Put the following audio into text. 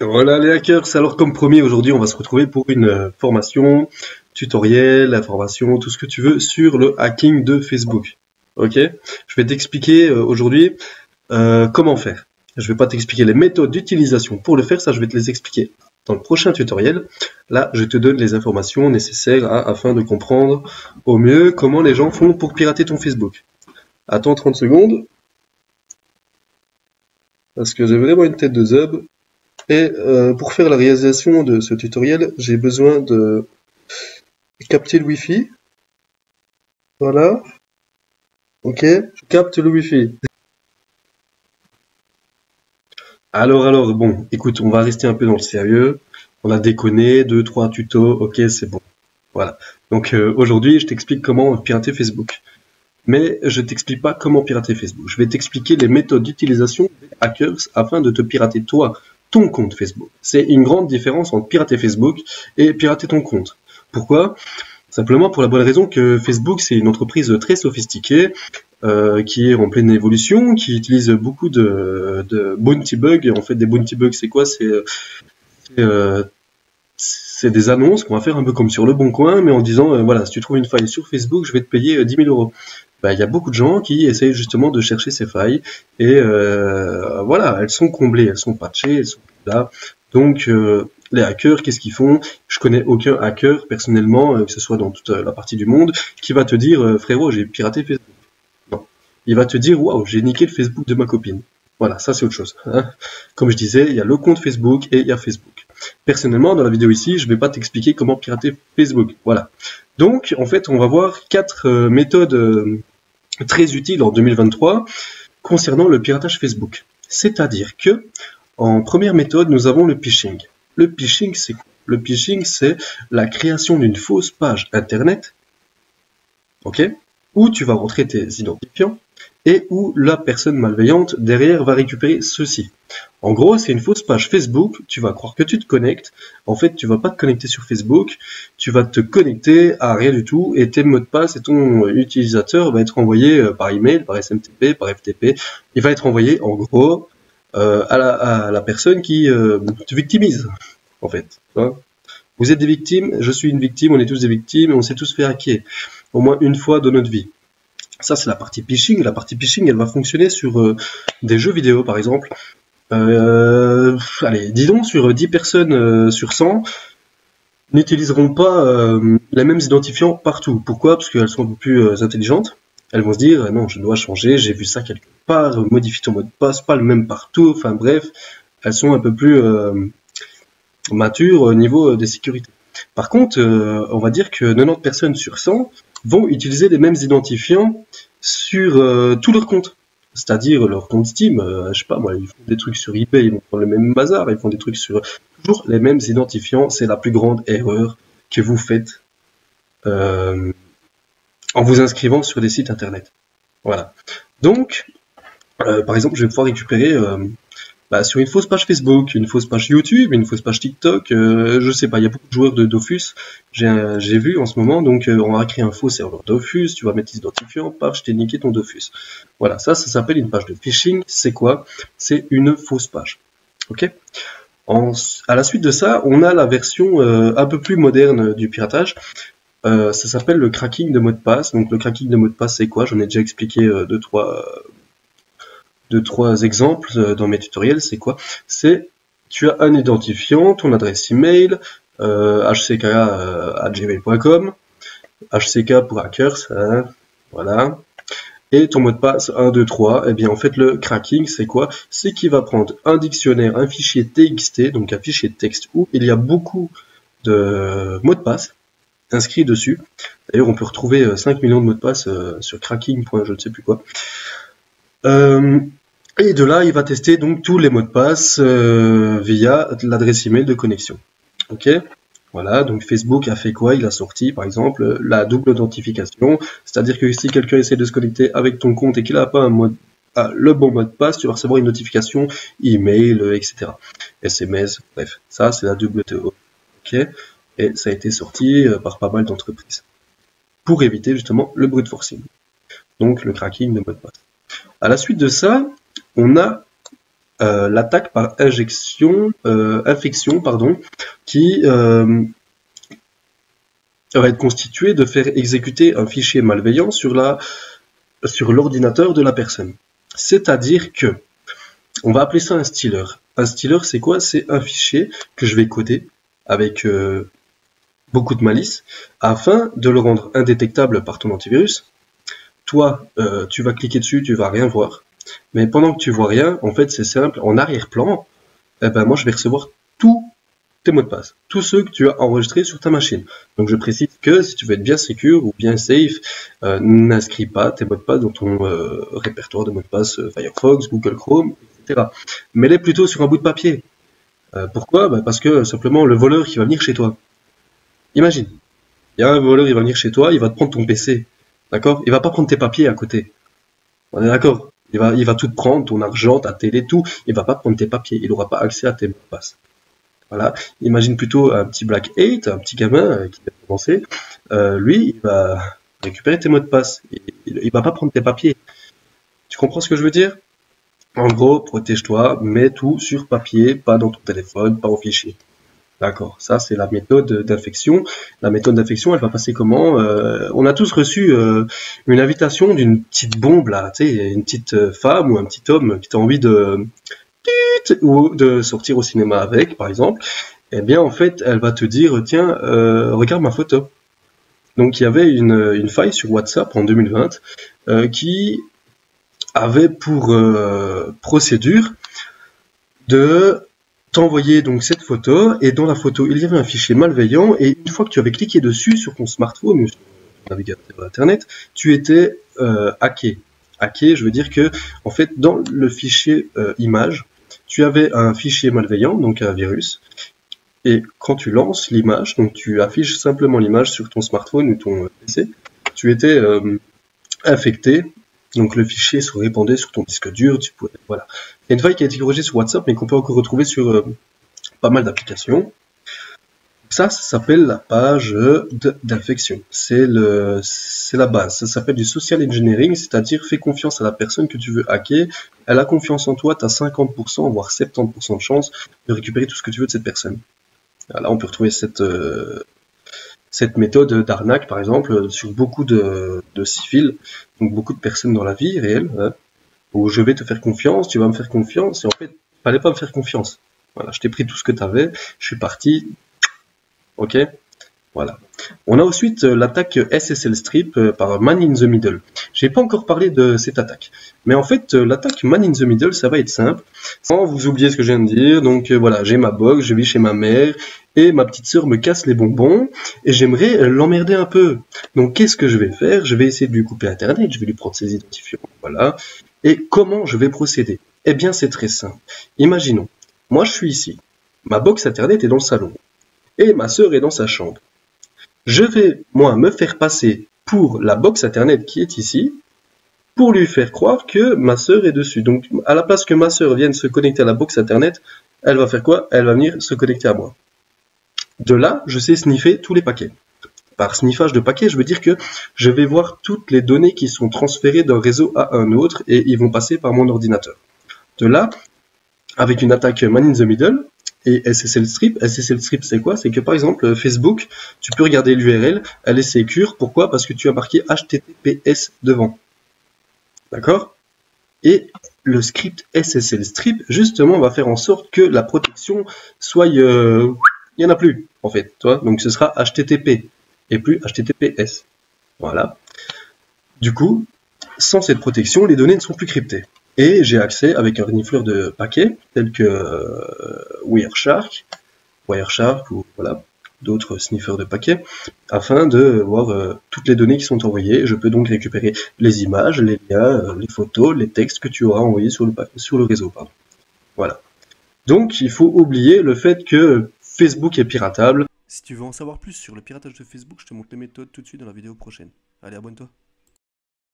Voilà les hackers, alors comme promis, aujourd'hui on va se retrouver pour une formation, tutoriel, information, tout ce que tu veux sur le hacking de Facebook. Ok? Je vais t'expliquer aujourd'hui comment faire. Je vais pas t'expliquer les méthodes d'utilisation pour le faire, ça je vais te les expliquer dans le prochain tutoriel. Là, je te donne les informations nécessaires afin de comprendre au mieux comment les gens font pour pirater ton Facebook. Attends 30 secondes, parce que j'ai vraiment une tête de zub. Et pour faire la réalisation de ce tutoriel, j'ai besoin de capter le Wi-Fi. Voilà, ok, je capte le Wi-Fi. Alors, bon, écoute, on va rester un peu dans le sérieux. On a déconné, deux, trois tutos, ok, c'est bon. Voilà. Donc aujourd'hui, je t'explique comment pirater Facebook. Mais je t'explique pas comment pirater Facebook. Je vais t'expliquer les méthodes d'utilisation des hackers afin de te pirater toi, ton compte Facebook. C'est une grande différence entre pirater Facebook et pirater ton compte. Pourquoi? Simplement pour la bonne raison que Facebook, c'est une entreprise très sophistiquée, qui est en pleine évolution, qui utilise beaucoup de bounty bugs. En fait, des bounty bugs, c'est quoi? Euh, c'est des annonces qu'on va faire un peu comme sur Le Bon Coin, mais en disant, voilà, si tu trouves une faille sur Facebook, je vais te payer 10 000 euros. Bah, il y a beaucoup de gens qui essayent justement de chercher ces failles, et voilà, elles sont comblées, elles sont patchées, elles sont là. Donc, les hackers, qu'est-ce qu'ils font? Je connais aucun hacker, personnellement, que ce soit dans toute la partie du monde, qui va te dire, frérot, j'ai piraté Facebook. Non. Il va te dire, waouh, j'ai niqué le Facebook de ma copine. Voilà, ça c'est autre chose, hein. Comme je disais, il y a le compte Facebook et il y a Facebook. Personnellement, dans la vidéo ici, je ne vais pas t'expliquer comment pirater Facebook. Voilà. Donc, en fait, on va voir quatre méthodes très utiles en 2023 concernant le piratage Facebook. C'est-à-dire que, en première méthode, nous avons le phishing. Le phishing, c'est quoi? Le phishing, c'est la création d'une fausse page internet, ok, où tu vas rentrer tes identifiants et où la personne malveillante derrière va récupérer ceci. En gros, c'est une fausse page Facebook, tu vas croire que tu te connectes, en fait tu vas pas te connecter sur Facebook, tu vas te connecter à rien du tout et tes mots de passe et ton utilisateur va être envoyé par email, par SMTP, par FTP, il va être envoyé en gros à la personne qui te victimise, en fait. Hein. Vous êtes des victimes, je suis une victime, on est tous des victimes et on s'est tous fait hacker, au moins une fois dans notre vie. Ça, c'est la partie phishing. La partie phishing, elle va fonctionner sur des jeux vidéo, par exemple. Allez, disons, sur 10 personnes sur 100 n'utiliseront pas les mêmes identifiants partout. Pourquoi? Parce qu'elles sont un peu plus intelligentes. Elles vont se dire, non, je dois changer, j'ai vu ça quelque part, modifie ton mot de passe, pas le même partout. Enfin bref, elles sont un peu plus matures au niveau des sécurités. Par contre, on va dire que 90 personnes sur 100 vont utiliser les mêmes identifiants sur tous leurs comptes. C'est-à-dire leur compte Steam, je sais pas moi, ils font des trucs sur eBay, ils vont prendre le même bazar, ils font des trucs sur toujours les mêmes identifiants. C'est la plus grande erreur que vous faites euh, en vous inscrivant sur des sites internet. Voilà. Donc, par exemple, je vais pouvoir récupérer sur une fausse page Facebook, une fausse page YouTube, une fausse page TikTok, je sais pas, il y a beaucoup de joueurs de Dofus, j'ai vu en ce moment, donc on va créer un faux serveur Dofus, tu vas mettre tes identifiants, paf, je t'ai niqué ton Dofus. Voilà, ça s'appelle une page de phishing, c'est quoi? C'est une fausse page. Ok? À la suite de ça, on a la version un peu plus moderne du piratage, ça s'appelle le cracking de mot de passe. Donc le cracking de mot de passe, c'est quoi? J'en ai déjà expliqué deux, trois exemples dans mes tutoriels. C'est quoi? C'est tu as un identifiant, ton adresse email, hck@gmail.com, hck pour hackers, hein, voilà. Et ton mot de passe 1, 2, 3, et bien en fait le cracking c'est quoi? C'est qu'il va prendre un dictionnaire, un fichier TXT, donc un fichier de texte où il y a beaucoup de mots de passe inscrits dessus. D'ailleurs on peut retrouver 5 millions de mots de passe sur cracking. Je ne sais plus quoi. Et de là, il va tester donc tous les mots de passe via l'adresse email de connexion. Ok, voilà. Donc Facebook a fait quoi? Il a sorti, par exemple, la double authentification, c'est-à-dire que si quelqu'un essaie de se connecter avec ton compte et qu'il n'a pas le bon mot de passe, tu vas recevoir une notification email, etc. SMS, bref, ça c'est la double authentification. Ok, et ça a été sorti par pas mal d'entreprises pour éviter justement le brute forcing, donc le cracking de mot de passe. À la suite de ça, on a l'attaque par infection, pardon, qui va être constituée de faire exécuter un fichier malveillant sur l'ordinateur de la personne. C'est-à-dire que, on va appeler ça un stealer. Un stealer, c'est quoi? C'est un fichier que je vais coder avec beaucoup de malice afin de le rendre indétectable par ton antivirus. Toi, tu vas cliquer dessus, tu vas rien voir. Mais pendant que tu vois rien, en fait, c'est simple. En arrière-plan, eh ben, moi, je vais recevoir tous tes mots de passe, tous ceux que tu as enregistrés sur ta machine. Donc, je précise que si tu veux être bien secure ou bien safe, n'inscris pas tes mots de passe dans ton répertoire de mots de passe Firefox, Google Chrome, etc. Mets-les plutôt sur un bout de papier. Pourquoi? Ben, parce que simplement, le voleur qui va venir chez toi. Imagine, il y a un voleur, il va venir chez toi, il va te prendre ton PC. D'accord? Il va pas prendre tes papiers à côté. On est d'accord? Il va tout te prendre, ton argent, ta télé, tout. Il va pas prendre tes papiers. Il n'aura pas accès à tes mots de passe. Voilà. Imagine plutôt un petit Black 8, un petit gamin qui vient de commencer. Lui, il va récupérer tes mots de passe. Il va pas prendre tes papiers. Tu comprends ce que je veux dire? En gros, protège-toi, mets tout sur papier, pas dans ton téléphone, pas en fichier. D'accord, ça c'est la méthode d'infection. La méthode d'infection, elle va passer comment? On a tous reçu une invitation d'une petite bombe là, tu sais, une petite femme ou un petit homme qui a envie de sortir au cinéma avec, par exemple. Eh bien, en fait, elle va te dire, tiens, regarde ma photo. Donc, il y avait une faille sur WhatsApp en 2020 qui avait pour procédure de t'envoyer donc cette photo, et dans la photo, il y avait un fichier malveillant, et une fois que tu avais cliqué dessus sur ton smartphone ou sur ton navigateur internet, tu étais hacké. Hacké, je veux dire que, en fait, dans le fichier image, tu avais un fichier malveillant, donc un virus, et quand tu lances l'image, donc tu affiches simplement l'image sur ton smartphone ou ton PC, tu étais infecté. Donc le fichier se répandait sur ton disque dur, voilà. Il y a une faille qui a été corrigée sur WhatsApp, mais qu'on peut encore retrouver sur pas mal d'applications. Ça s'appelle la page d'infection. C'est la base. Ça s'appelle du social engineering, c'est-à-dire fais confiance à la personne que tu veux hacker. Elle a confiance en toi, tu as 50%, voire 70% de chance de récupérer tout ce que tu veux de cette personne. Là, on peut retrouver cette méthode d'arnaque, par exemple, sur beaucoup de civils, donc beaucoup de personnes dans la vie réelle, hein, où je vais te faire confiance, tu vas me faire confiance, et en fait, il fallait pas me faire confiance. Voilà, je t'ai pris tout ce que tu avais, je suis parti, ok? Voilà. On a ensuite l'attaque SSL Strip par Man in the Middle. J'ai pas encore parlé de cette attaque. Mais en fait, l'attaque Man in the Middle, ça va être simple. Sans vous oublier ce que je viens de dire. Donc voilà, j'ai ma box, je vis chez ma mère, et ma petite sœur me casse les bonbons, et j'aimerais l'emmerder un peu. Donc qu'est-ce que je vais faire? Je vais essayer de lui couper Internet, je vais lui prendre ses identifiants. Voilà. Et comment je vais procéder? Eh bien, c'est très simple. Imaginons, moi je suis ici. Ma box Internet est dans le salon. Et ma sœur est dans sa chambre. Je vais, moi, me faire passer pour la box Internet qui est ici, pour lui faire croire que ma sœur est dessus. Donc, à la place que ma sœur vienne se connecter à la box Internet, elle va faire quoi? Elle va venir se connecter à moi. De là, je sais sniffer tous les paquets. Par sniffage de paquets, je veux dire que je vais voir toutes les données qui sont transférées d'un réseau à un autre, et ils vont passer par mon ordinateur. De là, avec une attaque Man in the Middle, et SSL Strip. SSL Strip, c'est quoi? C'est que par exemple, Facebook, tu peux regarder l'URL, elle est sécure. Pourquoi? Parce que tu as marqué HTTPS devant. D'accord? Et le script SSL Strip, justement, va faire en sorte que la protection soit... il n'y en a plus, en fait. Toi. Donc ce sera HTTP et plus HTTPS. Voilà. Du coup, sans cette protection, les données ne sont plus cryptées. Et j'ai accès avec un renifleur de paquets, tel que Wireshark ou voilà, d'autres sniffers de paquets, afin de voir toutes les données qui sont envoyées. Je peux donc récupérer les images, les liens, les photos, les textes que tu auras envoyés sur le réseau. Pardon. Voilà. Donc, il faut oublier le fait que Facebook est piratable. Si tu veux en savoir plus sur le piratage de Facebook, je te montre les méthodes tout de suite dans la vidéo prochaine. Allez, abonne-toi.